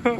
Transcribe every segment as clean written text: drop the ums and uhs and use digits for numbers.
It's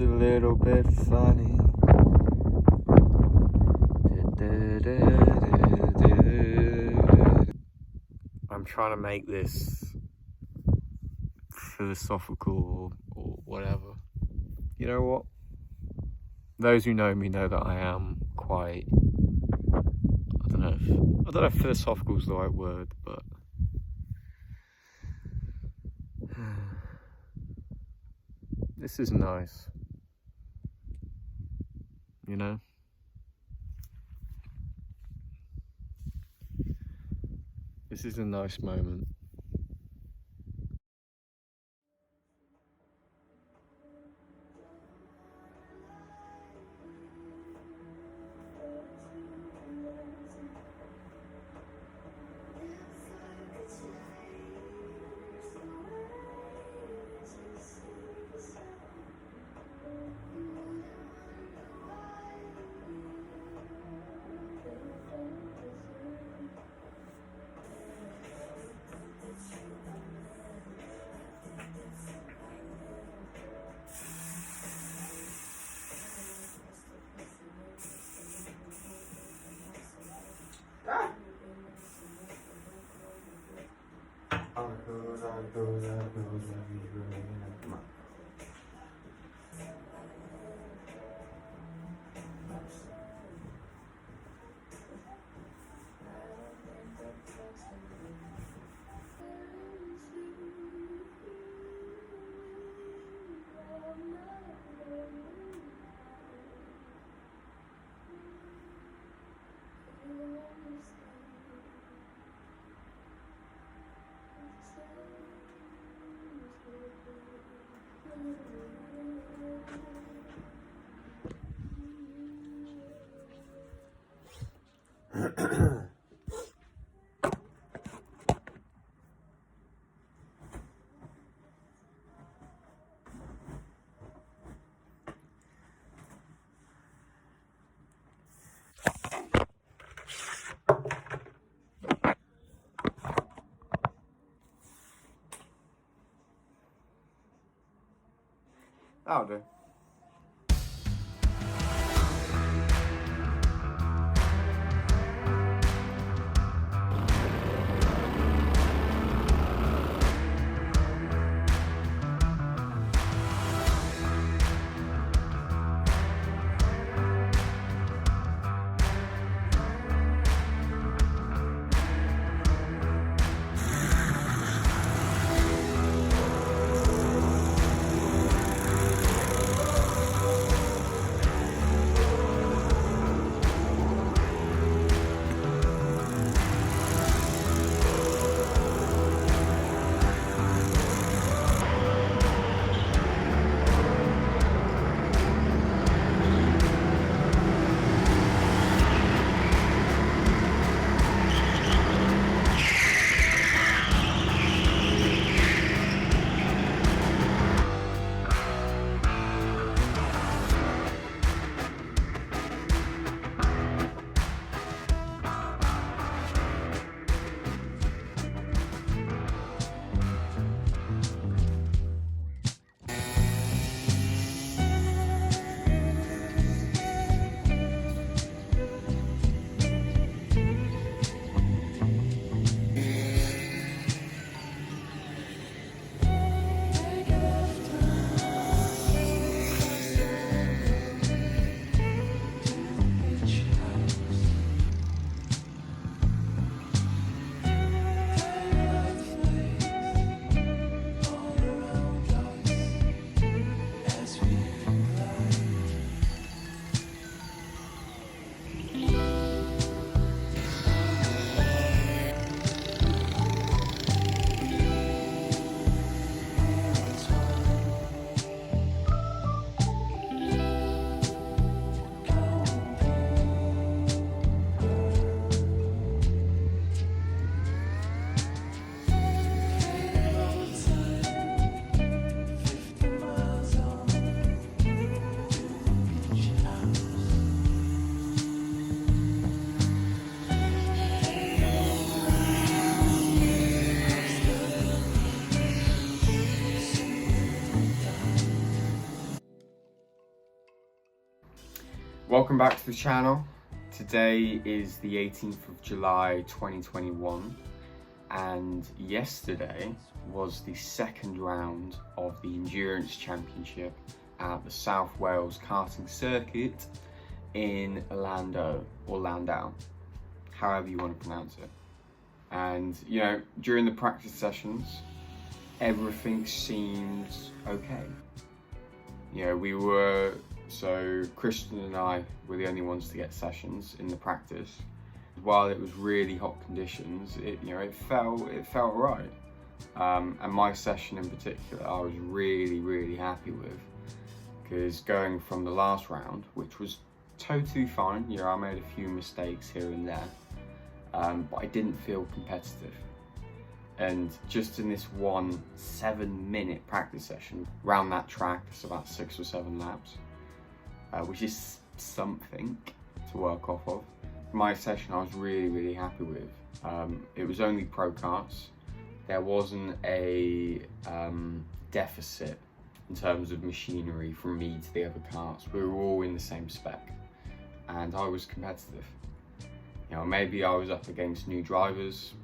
a little bit funny. I'm trying to make this philosophical or whatever. You know what? Those who know me know that I am quite, I don't know if philosophical is the right word, but this is nice, you know? This is a nice moment. That'll do. Welcome back to the channel. Today is the 18th of July 2021 and yesterday was the second round of the Endurance Championship at the South Wales Karting Circuit in Llandow, or Llandow, however you want to pronounce it. And you know, during the practice sessions, everything seemed okay. You know, so Christian and I were the only ones to get sessions in the practice. While it was really hot conditions, it felt right. And my session in particular, I was really happy with, because going from the last round, which was totally fine, you know, I made a few mistakes here and there, but I didn't feel competitive. And just in this one 7-minute practice session around that track, it's about 6 or 7 laps, which is something to work off of. My session I was really happy with. It was only pro karts. There wasn't a deficit in terms of machinery from me to the other karts. We were all in the same spec and I was competitive. You know, maybe I was up against new drivers.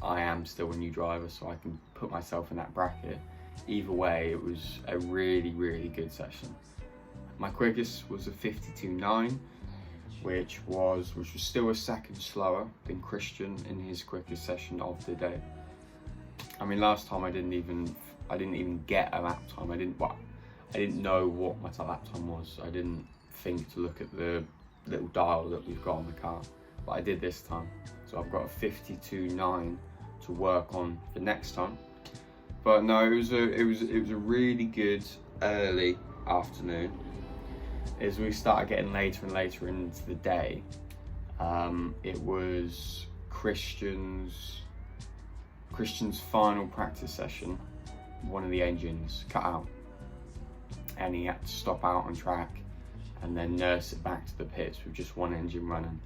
I am still a new driver, so I can put myself in that bracket. Either way, it was a really good session. My quickest was a 52.9, which was still a second slower than Christian in his quickest session of the day. I mean, last time I didn't even get a lap time. I didn't know what my lap time was. I didn't think to look at the little dial that we've got on the car, but I did this time. So I've got a 52.9 to work on for next time. But no, it was a really good early afternoon. As we started getting later and later into the day, it was Christian's final practice session. One of the engines cut out and he had to stop out on track and then nurse it back to the pits with just one engine running.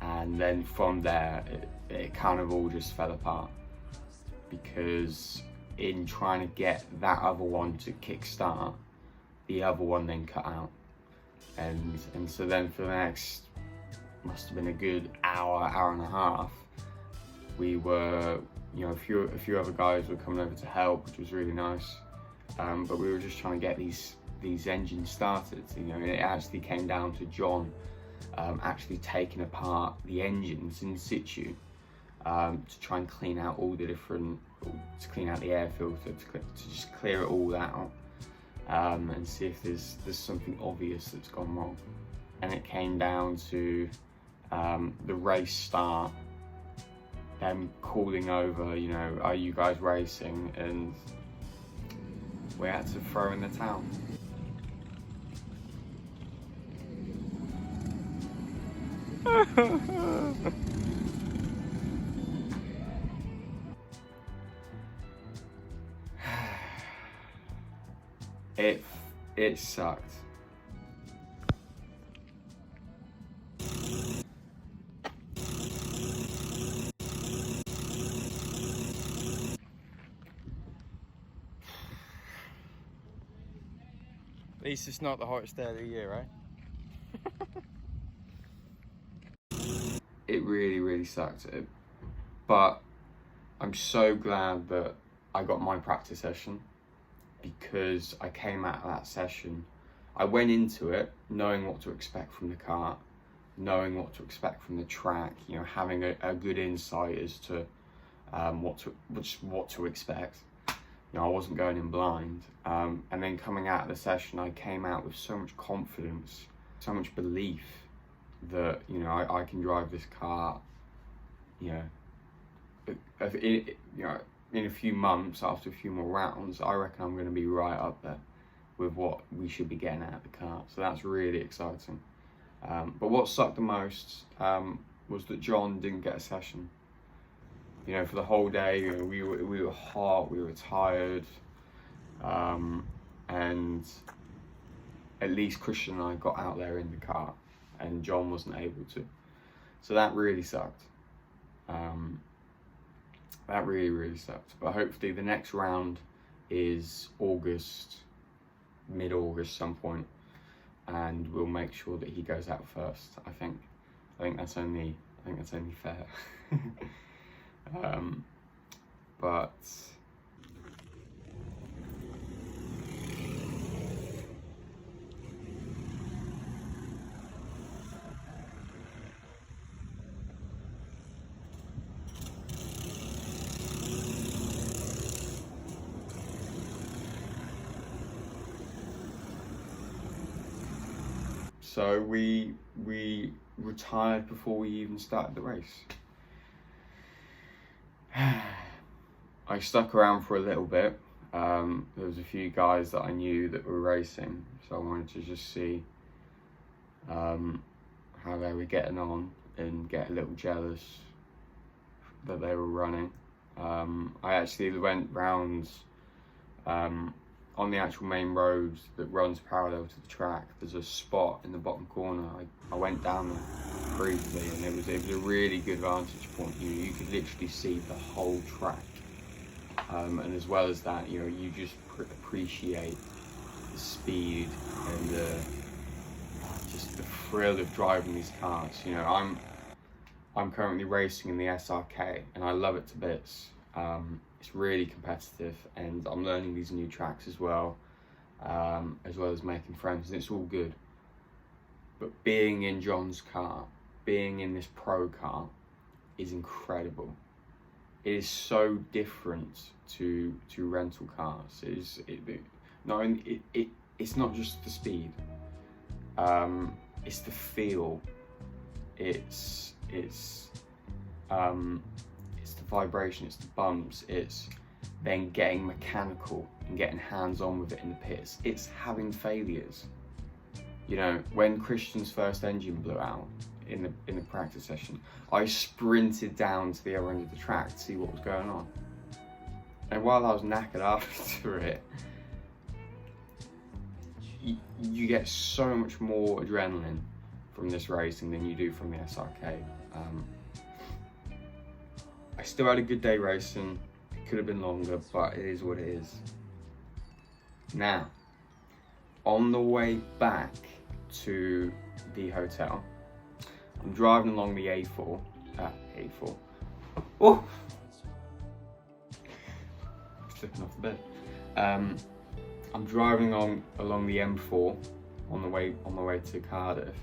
And then from there, it kind of all just fell apart, because in trying to get that other one to kickstart, the other one then cut out. And so then for the next, must have been a good hour and a half, we were, you know, a few other guys were coming over to help, which was really nice. But we were just trying to get these engines started, you know, and it actually came down to John actually taking apart the engines in situ to try and clean out all the different, to clean out the air filter, to just clear it all out and see if there's something obvious that's gone wrong. And it came down to the race start, them calling over, you know, are you guys racing? And we had to throw in the towel. It sucked. At least it's not the hottest day of the year, right? It really sucked. But I'm so glad that I got my practice session, because I came out of that session, I went into it knowing what to expect from the kart, knowing what to expect from the track, you know, having a good insight as to what to expect. You know, I wasn't going in blind. And then coming out of the session, I came out with so much confidence, so much belief that, you know, I can drive this car, you know, in a few months, after a few more rounds, I reckon I'm going to be right up there with what we should be getting out of the car. So that's really exciting. But what sucked the most was that John didn't get a session. You know, for the whole day, you know, we were hot, we were tired, and at least Christian and I got out there in the car, and John wasn't able to. So that really sucked. That really sucked. But hopefully the next round is August, mid-August, some point. and we'll make sure that he goes out first. I think that's only fair. But so we retired before we even started the race. I stuck around for a little bit. There was a few guys that I knew that were racing, so I wanted to just see how they were getting on and get a little jealous that they were running. I actually went round on the actual main road that runs parallel to the track. There's a spot in the bottom corner. I went down there briefly, and it was a really good vantage point. You could literally see the whole track, and as well as that, you just appreciate the speed and just the thrill of driving these cars. I'm currently racing in the SRK, and I love it to bits. It's really competitive, and I'm learning these new tracks as well as making friends, and it's all good. But being in John's car, being in this pro car, is incredible. It is so different to rental cars. It's not just the speed. It's the feel. It's the vibration, it's the bumps, it's then getting mechanical and getting hands-on with it in the pits. It's having failures. When Christian's first engine blew out in the practice session, I sprinted down to the other end of the track to see what was going on. And while I was knackered after it, you get so much more adrenaline from this racing than you do from the SRK. I still had a good day racing. It could have been longer, but it is what it is. Now, on the way back to the hotel, I'm driving along the A4. Oh! Slipping off the bed. I'm driving along the M4 on my way to Cardiff,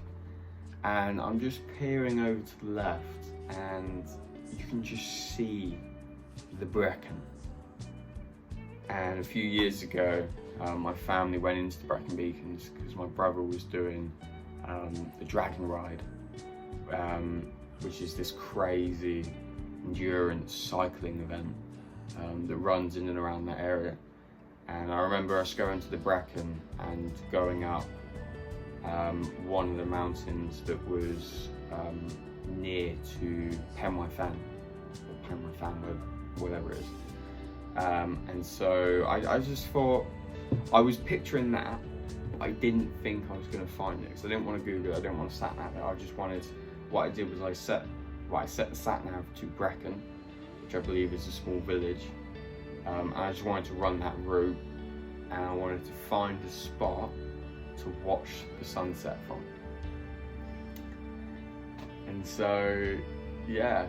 and I'm just peering over to the left, and you can just see the Brecon. And a few years ago, my family went into the Brecon Beacons because my brother was doing the Dragon Ride, which is this crazy endurance cycling event that runs in and around that area. And I remember us going to the Brecon and going up one of the mountains that was near to Penwy Fen, whatever it is. And so I just thought, I was picturing that, but I didn't think I was going to find it, because I didn't want to Google it, I didn't want to sat nav it. I just wanted, what I did was I set the sat nav to Brecon, which I believe is a small village. And I just wanted to run that route, and I wanted to find a spot to watch the sunset from. And so, yeah,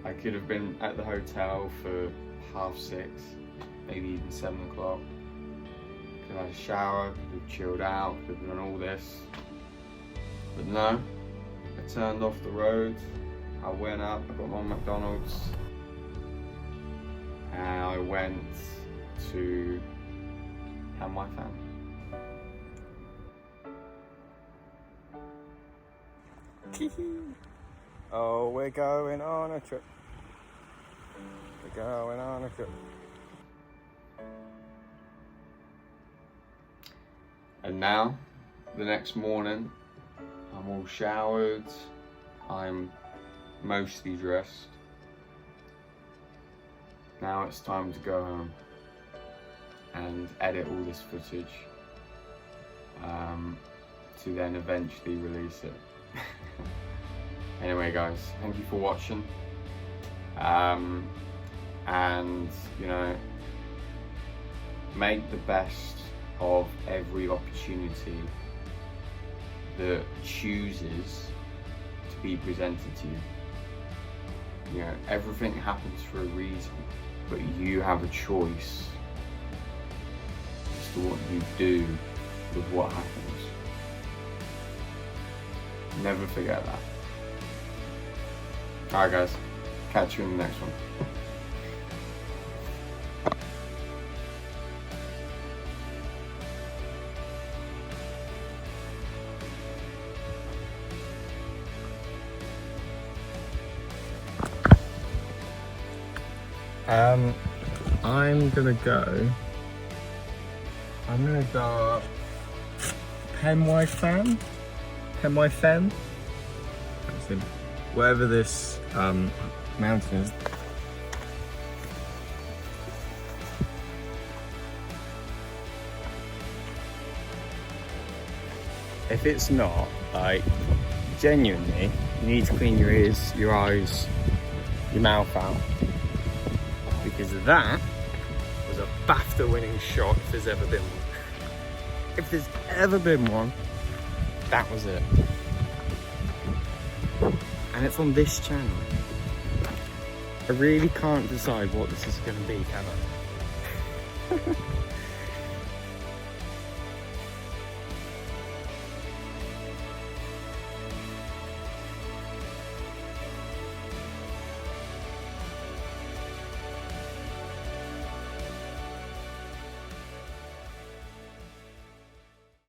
I could have been at the hotel for 6:30, maybe even 7 o'clock. Could have had a shower, could have chilled out, could have done all this. But no, I turned off the road, I went up, I got my McDonald's, and I went to Penwy Fen. Oh, we're going on a trip. We're going on a trip. And now, the next morning, I'm all showered, I'm mostly dressed. Now it's time to go home and edit all this footage to then eventually release it. Anyway guys, thank you for watching, and make the best of every opportunity that chooses to be presented to you. You know, everything happens for a reason, but you have a choice as to what you do with what happens. Never forget that. Alright guys, catch you in the next one. I'm gonna go Penwy Fen? Wherever this mountain is. If it's not, like, genuinely, you need to clean your ears, your eyes, your mouth out. Because that was a BAFTA winning shot if there's ever been one. If there's ever been one, that was it. And it's on this channel. I really can't decide what this is going to be, can I?